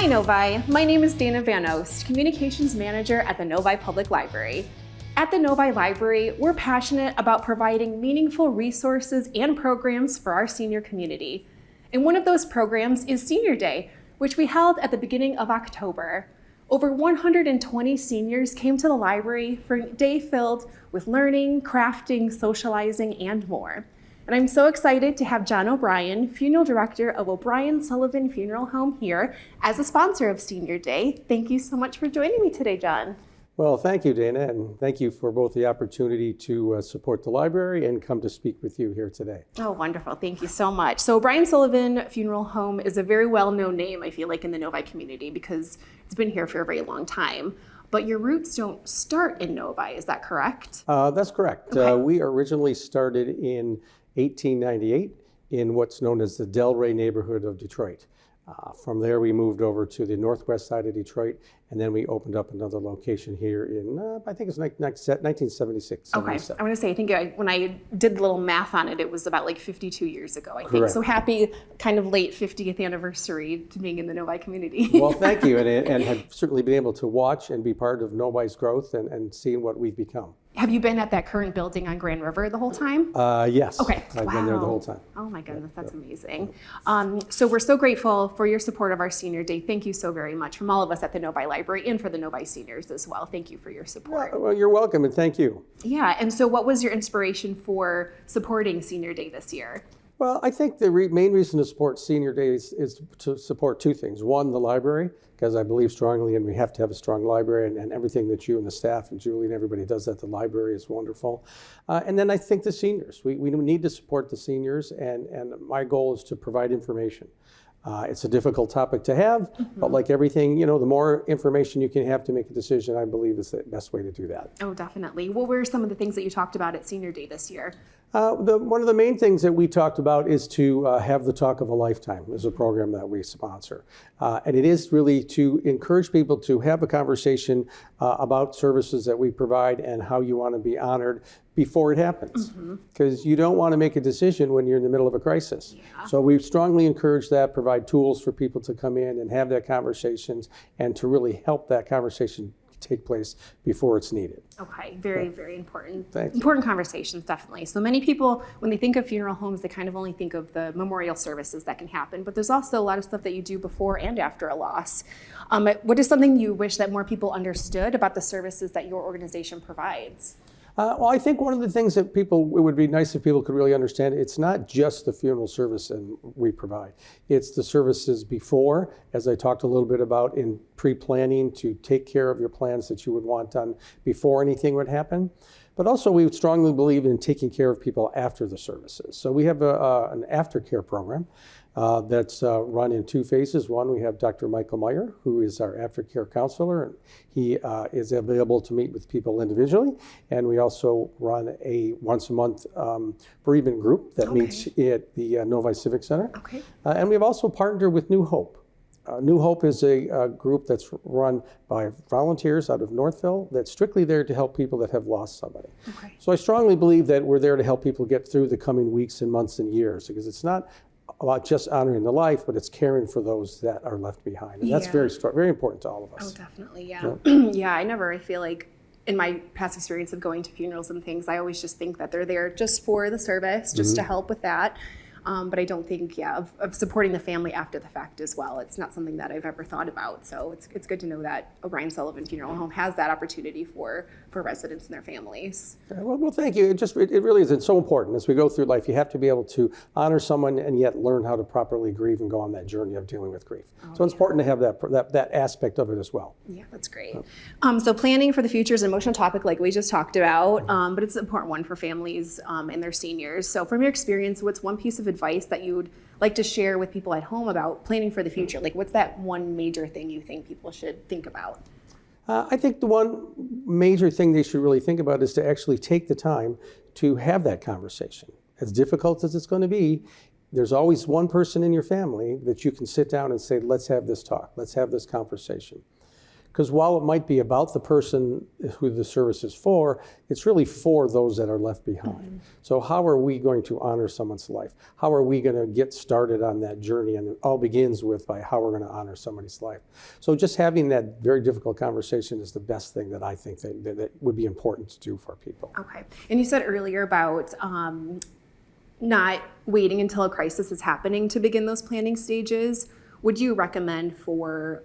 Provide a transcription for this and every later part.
Hi Novi, my name is Dana Van Oost, Communications Manager at the Novi Public Library. At the Novi Library, we're passionate about providing meaningful resources and programs for our senior community. And one of those programs is Senior Day, which we held at the beginning of October. Over 120 seniors came to the library for a day filled with learning, crafting, socializing, and more. And I'm so excited to have John O'Brien, Funeral Director of O'Brien Sullivan Funeral Home here as a sponsor of Senior Day. Thank you so much for joining me today, John. Well, thank you, Dana, and thank you for both the opportunity to support the library and come to speak with you here today. Oh, wonderful. Thank you so much. So O'Brien Sullivan Funeral Home is a very well-known name, I feel like, in the Novi community because it's been here for a very long time. But your roots don't start in Novi, is that correct? That's correct. Okay. We originally started in 1898 in what's known as the Delray neighborhood of Detroit. From there, we moved over to the northwest side of Detroit, and then we opened up another location here in, I think it's 1976. Okay, I want to say, I think when I did the little math on it, it was about like 52 years ago, I think. Correct. So happy kind of late 50th anniversary to being in the Novi community. Well, thank you, and have certainly been able to watch and be part of Novi's growth and seeing what we've become. Have you been at that current building on Grand River the whole time? Yes. Okay. I've been there the whole time. Oh my goodness, that's amazing. So we're so grateful for your support of our Senior Day. Thank you so very much from all of us at the Novi Library and for the Novi seniors as well. Thank you for your support. Well, you're welcome, and thank you. Yeah, and so what was your inspiration for supporting Senior Day this year? Well, I think the main reason to support Senior Days is to support two things. One, the library, because I believe strongly and we have to have a strong library, and everything that you and the staff and Julie and everybody does at the library is wonderful. And then I think the seniors. We need to support the seniors, and my goal is to provide information. It's a difficult topic to have, but like everything, the more information you can have to make a decision, I believe is the best way to do that. Oh, definitely. What were some of the things that you talked about at Senior Day this year? One of the main things that we talked about is to have the Talk of a Lifetime as a program that we sponsor. And it is really to encourage people to have a conversation about services that we provide and how you want to be honored before it happens. Because you don't want to make a decision when you're in the middle of a crisis. Yeah. So we strongly encourage that, provide tools for people to come in and have that conversations and to really help that conversation take place before it's needed. Okay, very, very important. Thank you. Important conversations, definitely. So many people, when they think of funeral homes, they kind of only think of the memorial services that can happen, but there's also a lot of stuff that you do before and after a loss. What is something you wish that more people understood about the services that your organization provides? Well, I think one of the things that it would be nice if people could really understand, it's not just the funeral service and we provide. It's the services before, as I talked a little bit about in pre-planning to take care of your plans that you would want done before anything would happen. But also we would strongly believe in taking care of people after the services. So we have an aftercare program that's run in two phases. One, we have Dr. Michael Meyer, who is our aftercare counselor, and he is available to meet with people individually. And we also run a once-a-month bereavement group that meets at the Novi Civic Center. Okay. And we've also partnered with New Hope. New Hope is a group that's run by volunteers out of Northville that's strictly there to help people that have lost somebody. Okay. So I strongly believe that we're there to help people get through the coming weeks and months and years, because it's not about just honoring the life, but it's caring for those that are left behind. And that's very important to all of us. Oh, definitely, yeah. Yeah, I feel like in my past experience of going to funerals and things, I always just think that they're there just for the service, just to help with that. But I don't think, of supporting the family after the fact as well. It's not something that I've ever thought about. So it's good to know that O'Brien Sullivan Funeral Home has that opportunity for residents and their families. Well, thank you. It really is. It's so important as we go through life. You have to be able to honor someone and yet learn how to properly grieve and go on that journey of dealing with grief. So it's important to have that aspect of it as well. Yeah, that's great. So planning for the future is an emotional topic like we just talked about, but it's an important one for families and their seniors. So from your experience, what's one piece of advice that you would like to share with people at home about planning for the future? Like, what's that one major thing you think people should think about? I think the one major thing they should really think about is to actually take the time to have that conversation. As difficult as it's going to be, there's always one person in your family that you can sit down and say, let's have this talk, let's have this conversation. Because while it might be about the person who the service is for, it's really for those that are left behind. So how are we going to honor someone's life? How are we going to get started on that journey? And it all begins with by how we're going to honor somebody's life. So just having that very difficult conversation is the best thing that I think that would be important to do for people. Okay. And you said earlier about not waiting until a crisis is happening to begin those planning stages. Would you recommend for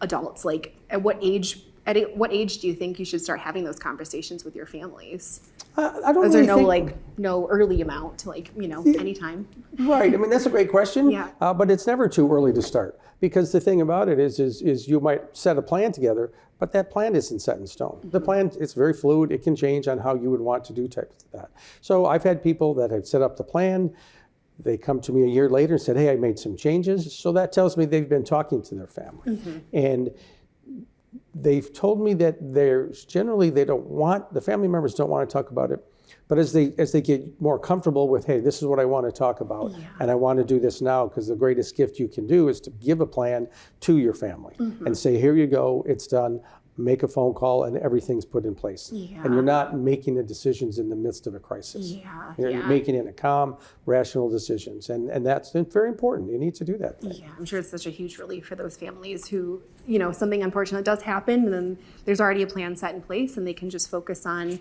adults, like at what age do you think you should start having those conversations with your families? I don't Is really there think... no early amount, anytime? Right. I mean, that's a great question. Yeah. But it's never too early to start, because the thing about it is you might set a plan together, but that plan isn't set in stone. The plan, it's very fluid. It can change on how you would want to do that. So I've had people that have set up the plan. They come to me a year later and said, hey, I made some changes. So that tells me they've been talking to their family. And they've told me that the family members don't want to talk about it. But as they get more comfortable with, hey, this is what I want to talk about, and I want to do this now, because the greatest gift you can do is to give a plan to your family and say, here you go, it's done. Make a phone call and everything's put in place. And you're not making the decisions in the midst of a crisis. You're making it a calm, rational decisions. And that's very important. You need to do that. Yeah, I'm sure it's such a huge relief for those families who, something unfortunate does happen, and then there's already a plan set in place, and they can just focus on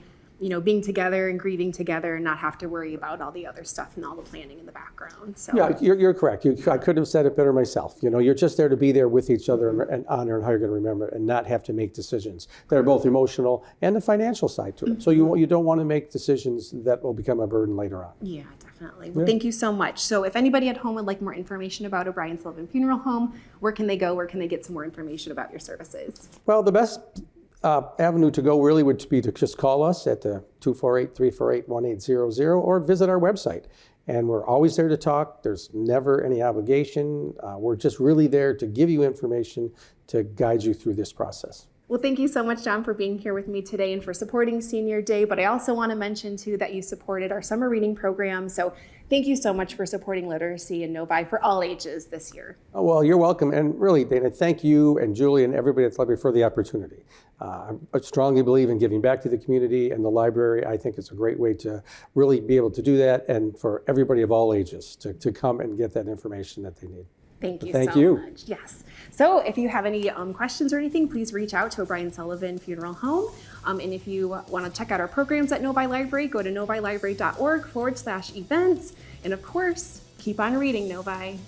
being together and grieving together and not have to worry about all the other stuff and all the planning in the background. So yeah, you're correct. I could have said it better myself. You're just there to be there with each other and honor and how you're going to remember it, and not have to make decisions that are both emotional and the financial side to it. So you don't want to make decisions that will become a burden later on. Yeah, definitely. Well, thank you so much. So if anybody at home would like more information about O'Brien Sullivan Funeral Home, where can they go? Where can they get some more information about your services? Well, the best avenue to go really would be to just call us at the 248-348-1800 or visit our website. And we're always there to talk. There's never any obligation. We're just really there to give you information to guide you through this process. Well, thank you so much, John, for being here with me today and for supporting Senior Day. But I also want to mention, too, that you supported our summer reading program. So thank you so much for supporting literacy in Novi for all ages this year. Oh, well, you're welcome. And really, Dana, thank you and Julie and everybody at the library for the opportunity. I strongly believe in giving back to the community and the library. I think it's a great way to really be able to do that, and for everybody of all ages to come and get that information that they need. Thank you Thank so you. much. Yes. So if you have any questions or anything, please reach out to O'Brien Sullivan Funeral Home. And if you want to check out our programs at Novi Library, go to novilibrary.org/events. And of course, keep on reading, Novi.